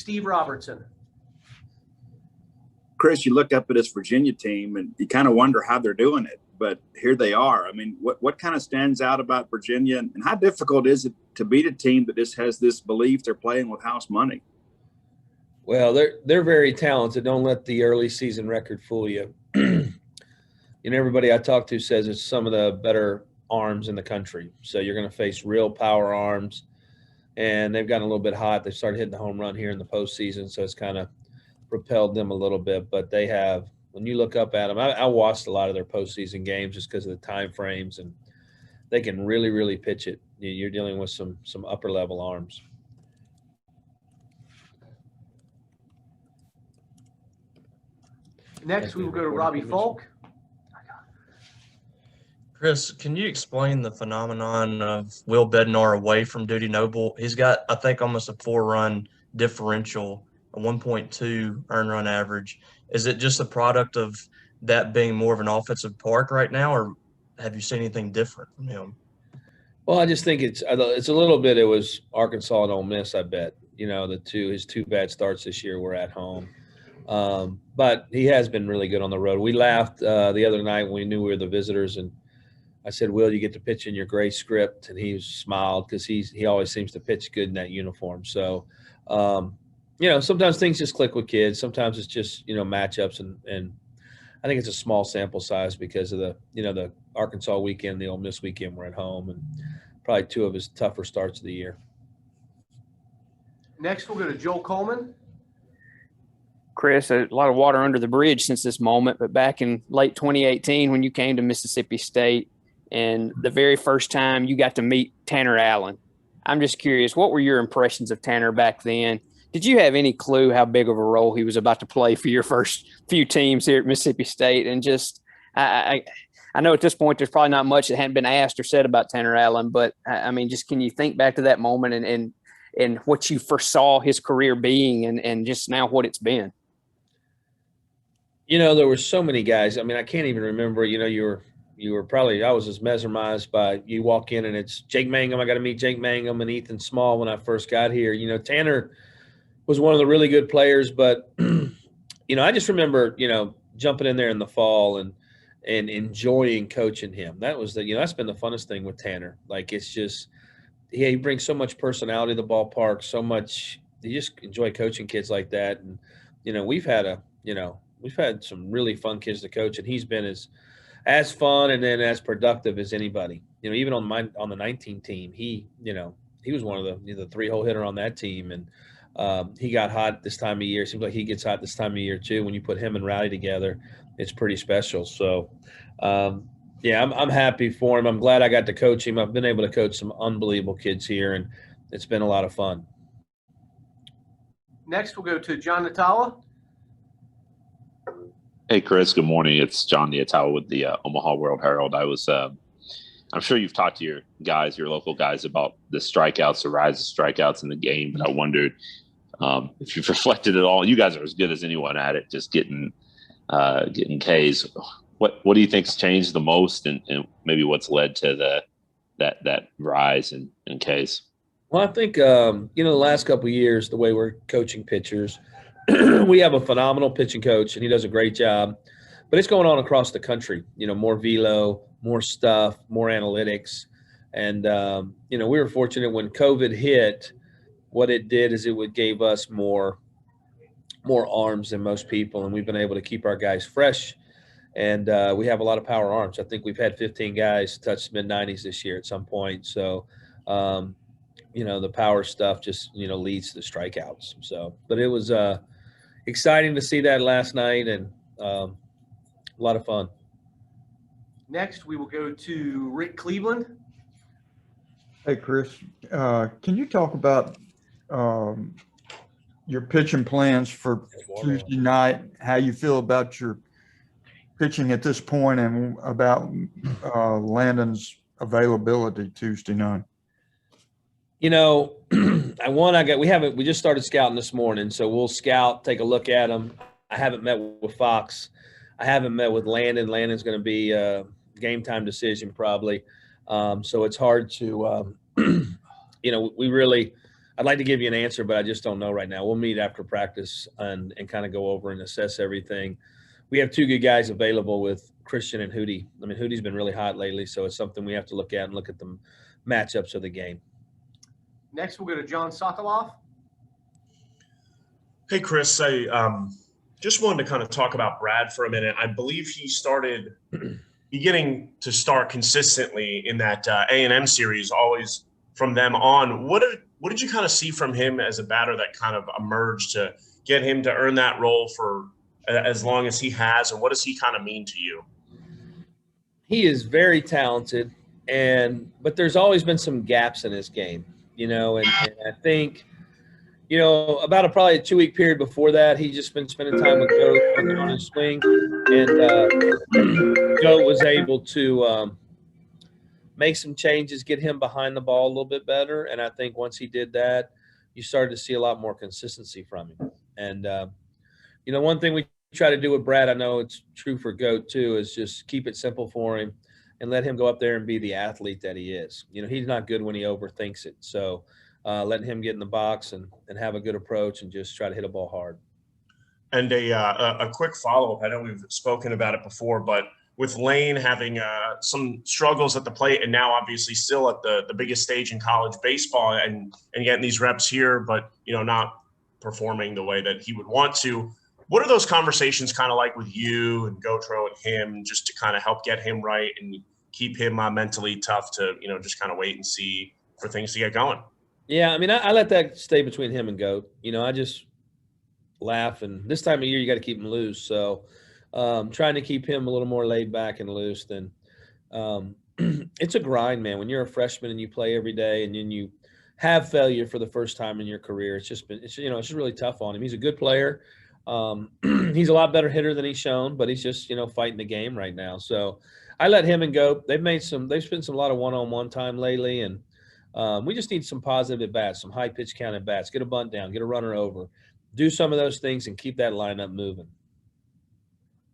Steve Robertson. Chris, you look up at this Virginia team and you kind of wonder how they're doing it, but here they are. I mean, what kind of stands out about Virginia, and how difficult is it to beat a team that just has this belief they're playing with house money? Well, they're very talented. Don't let the early season record fool you. Everybody I talk to says it's some of the better arms in the country. So you're going to face real power arms, and they've gotten a little bit hot. They started hitting the home run here in the postseason, so it's kind of propelled them a little bit. But they have, when you look up at them, I watched a lot of their postseason games just because of the time frames, and they can really, really pitch it. You're dealing with some upper level arms. Next, we will go to Robbie Falk. Chris, can you explain the phenomenon of Will Bednar away from Duty Noble? He's got, I think, almost a 4-run differential, a 1.2 earned run average. Is it just a product of that being more of an offensive park right now, or have you seen anything different from him? Well, I just think it's a little bit. It was Arkansas and Ole Miss, I bet. His two bad starts this year were at home. But he has been really good on the road. We laughed the other night when we knew we were the visitors, and I said, Will, you get to pitch in your gray script? And he smiled because he always seems to pitch good in that uniform. So, sometimes things just click with kids. Sometimes it's just, matchups. And I think it's a small sample size because of the Arkansas weekend, the Ole Miss weekend were at home, and probably two of his tougher starts of the year. Next, we'll go to Joel Coleman. Chris, a lot of water under the bridge since this moment, but back in late 2018 when you came to Mississippi State and the very first time you got to meet Tanner Allen, I'm just curious, what were your impressions of Tanner back then? Did you have any clue how big of a role he was about to play for your first few teams here at Mississippi State? And just I know at this point there's probably not much that hadn't been asked or said about Tanner Allen, but I mean, just can you think back to that moment and what you foresaw his career being and just now what it's been? There were so many guys. I mean, I can't even remember. You were probably, I was as mesmerized by, you walk in and it's Jake Mangum. I got to meet Jake Mangum and Ethan Small when I first got here. Tanner was one of the really good players, but I just remember jumping in there in the fall and enjoying coaching him. That was that's been the funnest thing with Tanner. Like, it's just, he brings so much personality to the ballpark, so much. You just enjoy coaching kids like that. And we've had some really fun kids to coach, and he's been as fun and then as productive as anybody. Even on the 19 team, he was one of the 3-hole hitter on that team, and he got hot this time of year. Seems like he gets hot this time of year too. When you put him and Rowdy together, it's pretty special. So, I'm happy for him. I'm glad I got to coach him. I've been able to coach some unbelievable kids here, and it's been a lot of fun. Next, we'll go to John Natala. Hey, Chris, good morning. It's John Niatawa with the Omaha World Herald. I'm sure you've talked to your local guys about the strikeouts, the rise of strikeouts in the game, but I wondered if you've reflected at all. You guys are as good as anyone at it, just getting Ks. What do you think's changed the most, and maybe what's led to that rise in Ks? Well, I think, the last couple of years, the way we're coaching pitchers, we have a phenomenal pitching coach, and he does a great job. But it's going on across the country, more velo, more stuff, more analytics. And, we were fortunate when COVID hit, what it did is it gave us more arms than most people, and we've been able to keep our guys fresh. And we have a lot of power arms. I think we've had 15 guys touch mid-90s this year at some point. So, the power stuff just, leads to the strikeouts. So, but it was exciting to see that last night, and a lot of fun. Next, we will go to Rick Cleveland. Hey, Chris, can you talk about your pitching plans for Tuesday night, how you feel about your pitching at this point, and about Landon's availability Tuesday night? We just started scouting this morning, so we'll scout, take a look at them. I haven't met with Fox. I haven't met with Landon. Landon's going to be a game time decision probably. So it's hard to, I'd like to give you an answer, but I just don't know right now. We'll meet after practice and kind of go over and assess everything. We have two good guys available with Christian and Hootie. I mean, Hootie's been really hot lately, so it's something we have to look at and look at the matchups of the game. Next, we'll go to John Sokoloff. Hey, Chris, I just wanted to kind of talk about Brad for a minute. I believe he started beginning to start consistently in that A&M series, always from them on. What did you kind of see from him as a batter that kind of emerged to get him to earn that role for as long as he has, and what does he kind of mean to you? He is very talented, but there's always been some gaps in his game, and I think, about probably a 2-week period before that, he's just been spending time with Goat working on his swing, and Goat was able to make some changes, get him behind the ball a little bit better, and I think once he did that, you started to see a lot more consistency from him. And one thing we try to do with Brad, I know it's true for Goat too, is just keep it simple for him and let him go up there and be the athlete that he is. He's not good when he overthinks it. So letting him get in the box and have a good approach and just try to hit a ball hard. And a quick follow-up. I know we've spoken about it before, but with Lane having some struggles at the plate and now obviously still at the biggest stage in college baseball and getting these reps here, but, not performing the way that he would want to. What are those conversations kind of like with you and Gotro and him, just to kind of help get him right and keep him mentally tough to, just kind of wait and see for things to get going? Yeah, I mean, I let that stay between him and Goat. I just laugh, and this time of year you got to keep him loose. So trying to keep him a little more laid back and loose than it's a grind, man. When you're a freshman and you play every day and then you have failure for the first time in your career, it's just really tough on him. He's a good player. He's a lot better hitter than he's shown, but he's just, fighting the game right now. So I let him and Goat. They've spent a lot of one-on-one time lately, and we just need some positive at bats, some high pitch count at bats, get a bunt down, get a runner over, do some of those things and keep that lineup moving.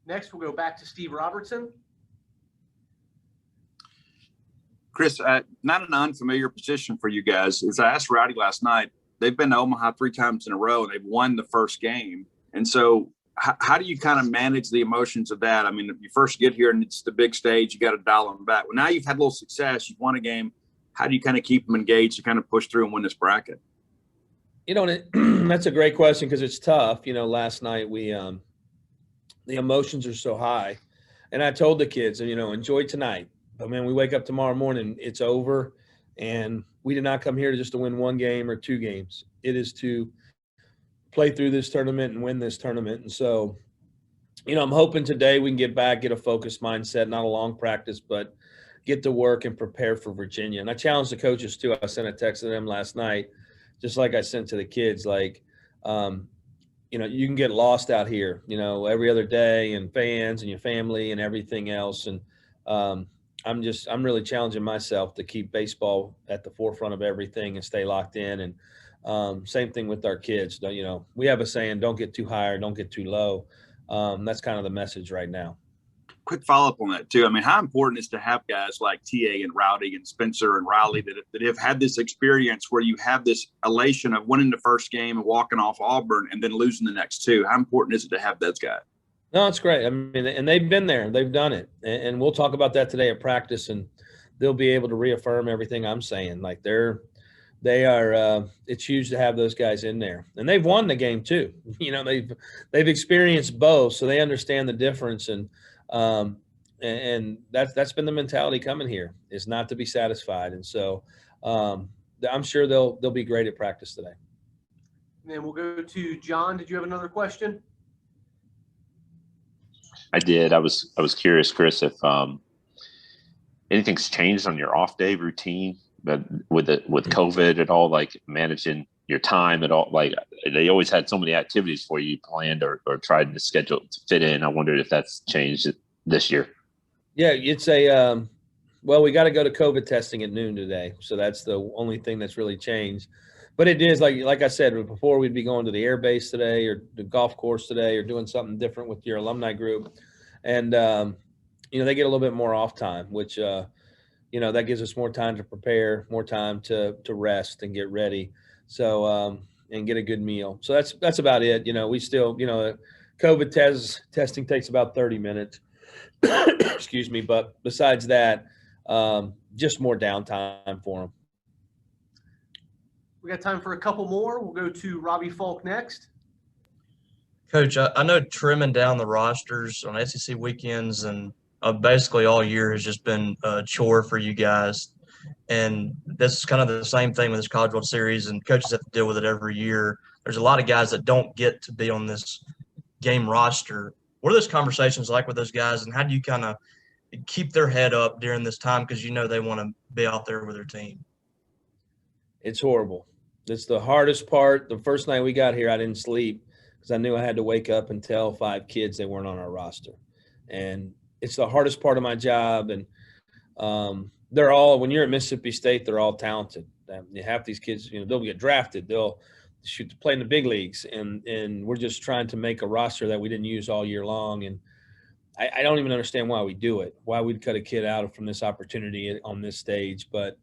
Next, we'll go back to Steve Robertson. Chris, not an unfamiliar position for you guys. As I asked Rowdy last night, they've been to Omaha 3 times in a row and they've won the first game. And so how do you kind of manage the emotions of that? I mean, if you first get here and it's the big stage, you got to dial them back. Well, now you've had a little success. You've won a game. How do you kind of keep them engaged to kind of push through and win this bracket? That's a great question because it's tough. Last night the emotions are so high. And I told the kids, enjoy tonight. But, man, we wake up tomorrow morning, it's over. And we did not come here to win 1 game or 2 games. It is to play through this tournament and win this tournament. And so, I'm hoping today we can get back, get a focused mindset, not a long practice, but get to work and prepare for Virginia. And I challenged the coaches too. I sent a text to them last night, just like I sent to the kids, like, you can get lost out here, every other day, and fans and your family and everything else. And I'm really challenging myself to keep baseball at the forefront of everything and stay locked in. And same thing with our kids. We have a saying, don't get too high or don't get too low. That's kind of the message right now. Quick follow-up on that too. I mean, how important is to have guys like TA and Rowdy and Spencer and Riley that have had this experience where you have this elation of winning the first game and walking off Auburn and then losing the next 2? How important is it to have those guys? No, it's great. I mean, and they've been there. They've done it. And we'll talk about that today at practice, and they'll be able to reaffirm everything I'm saying. Like they are it's huge to have those guys in there. And they've won the game too. They've experienced both, so they understand the difference. And that's been the mentality coming here, is not to be satisfied. And so I'm sure they'll be great at practice today. And then we'll go to John. Did you have another question? I did. I was curious, Chris, if anything's changed on your off day routine, but with COVID at all, like managing your time at all. Like, they always had so many activities for you planned or tried to schedule to fit in. I wondered if that's changed this year. Yeah, it's we got to go to COVID testing at noon today. So that's the only thing that's really changed. But it is like I said before, we'd be going to the air base today or the golf course today or doing something different with your alumni group. And, they get a little bit more off time, which, that gives us more time to prepare, more time to rest and get ready. So and get a good meal. So that's about it. We still, COVID testing takes about 30 minutes. Excuse me. But besides that, just more downtime for them. We got time for a couple more. We'll go to Robbie Falk next. Coach, I know trimming down the rosters on SEC weekends and basically all year has just been a chore for you guys. And this is kind of the same thing with this College World Series, and coaches have to deal with it every year. There's a lot of guys that don't get to be on this game roster. What are those conversations like with those guys, and how do you kind of keep their head up during this time because they want to be out there with their team? It's horrible. It's the hardest part. The first night we got here, I didn't sleep because I knew I had to wake up and tell 5 kids they weren't on our roster. And it's the hardest part of my job. And they're all, when you're at Mississippi State, they're all talented. Half these kids, they'll get drafted. They'll shoot to play in the big leagues. And we're just trying to make a roster that we didn't use all year long. And I don't even understand why we do it, why we'd cut a kid out from this opportunity on this stage. But,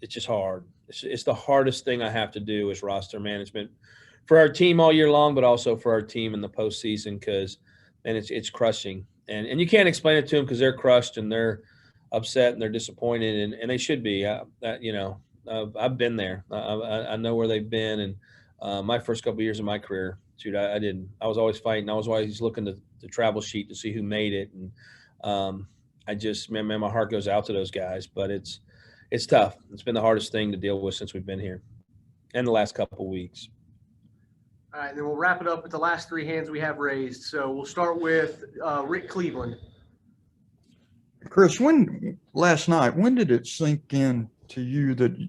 it's just hard. It's the hardest thing I have to do is roster management for our team all year long, but also for our team in the postseason because, man, it's crushing. And you can't explain it to them because they're crushed and they're upset and they're disappointed, and they should be. I've been there. I know where they've been. And my first couple of years of my career, shoot, I didn't. I was always fighting. I was always looking at the travel sheet to see who made it. And man, my heart goes out to those guys. But it's tough. It's been the hardest thing to deal with since we've been here and the last couple of weeks. All right, then we'll wrap it up with the last 3 hands we have raised. So we'll start with Rick Cleveland. Chris, last night, when did it sink in to you that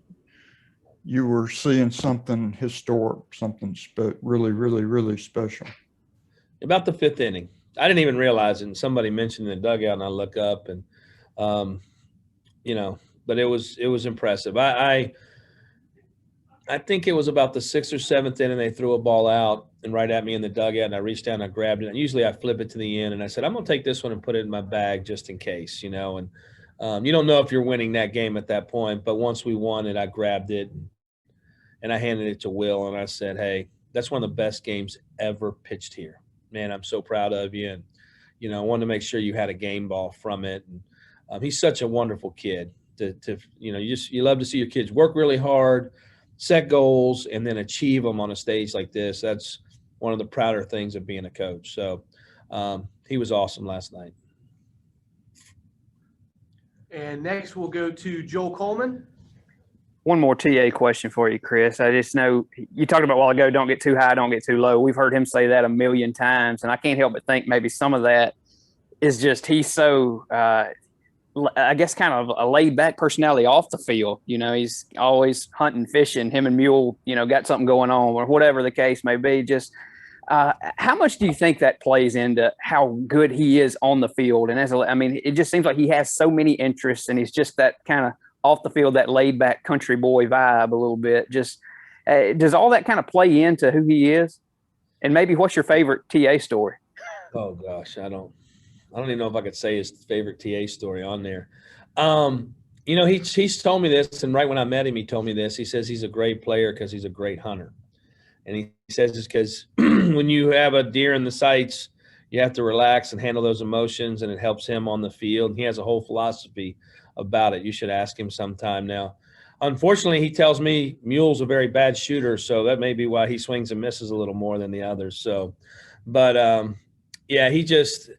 you were seeing something historic, something really, really, really special? About the 5th inning. I didn't even realize it. And somebody mentioned in the dugout, and I look up, and but it was impressive. I think it was about the 6th or 7th inning. They threw a ball out and right at me in the dugout, and I reached down and I grabbed it. And usually I flip it to the end, and I said, I'm going to take this one and put it in my bag just in case, And you don't know if you're winning that game at that point, but once we won it, I grabbed it and I handed it to Will, and I said, hey, that's one of the best games ever pitched here. Man, I'm so proud of you. And, I wanted to make sure you had a game ball from it. And he's such a wonderful kid. You love to see your kids work really hard, set goals, and then achieve them on a stage like this. That's one of the prouder things of being a coach. So he was awesome last night. And next we'll go to Joel Coleman. One more TA question for you, Chris. I just know you talked about a while ago, don't get too high, don't get too low. We've heard him say that a million times, and I can't help but think maybe some of that is just he's so I guess kind of a laid-back personality off the field. He's always hunting, fishing. Him and Mule, got something going on, or whatever the case may be. Just how much do you think that plays into how good he is on the field? And it just seems like he has so many interests, and he's just that kind of off the field, that laid-back country boy vibe a little bit. Just does all that kind of play into who he is? And maybe what's your favorite TA story? Oh gosh, I don't even know if I could say his favorite TA story on there. He's told me this, and right when I met him, he told me this. He says he's a great player because he's a great hunter. And he says it's because when you have a deer in the sights, you have to relax and handle those emotions, and it helps him on the field. And he has a whole philosophy about it. You should ask him sometime. Now, unfortunately, he tells me Mule's a very bad shooter, so that may be why he swings and misses a little more than the others. So, but yeah, he's just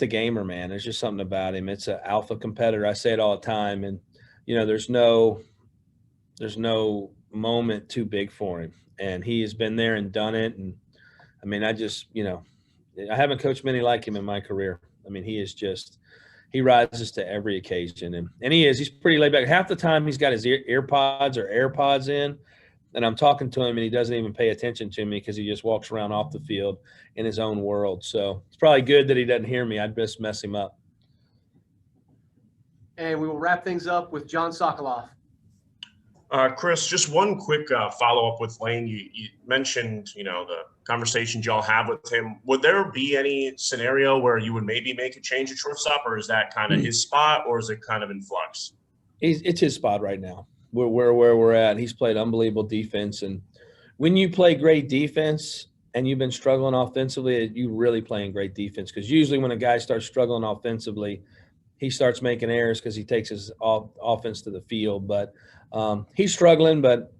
a gamer, man. There's just something about him. It's an alpha competitor. I say it all the time. And, there's no moment too big for him. And he has been there and done it. And I haven't coached many like him in my career. He rises to every occasion. And he's pretty laid back. Half the time he's got his earpods or AirPods in, and I'm talking to him and he doesn't even pay attention to me because he just walks around off the field in his own world. So it's probably good that he doesn't hear me. I'd just mess him up. And we will wrap things up with John Sokoloff. Chris, just one quick follow-up with Lane. You mentioned, the conversations y'all have with him. Would there be any scenario where you would maybe make a change at shortstop, or is that kind of his spot, or is it kind of in flux? it's his spot right now. Where we're at. He's played unbelievable defense, and when you play great defense and you've been struggling offensively, you really playing great defense. Because usually when a guy starts struggling offensively, he starts making errors because he takes his offense to the field. But he's struggling, but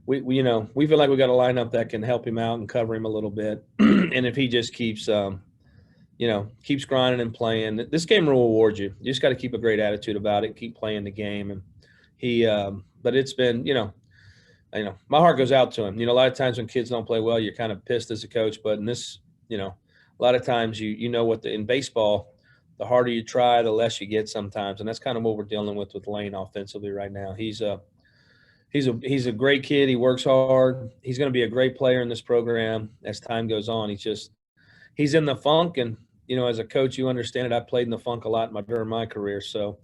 we feel like we got a lineup that can help him out and cover him a little bit. And if he just keeps keeps grinding and playing, this game will reward you. You just got to keep a great attitude about it, keep playing the game. And he, but it's been, my heart goes out to him. A lot of times when kids don't play well, you're kind of pissed as a coach. But in this, a lot of times in baseball, the harder you try, the less you get sometimes, and that's kind of what we're dealing with Lane offensively right now. He's a great kid. He works hard. He's going to be a great player in this program as time goes on. He's in the funk, and as a coach, you understand it. I played in the funk a lot during my career, so.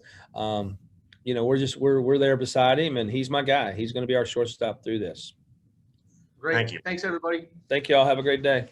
We're there beside him, and he's my guy. He's going to be our shortstop through this. Great. Thank you. Thanks, everybody. Thank you all. Have a great day.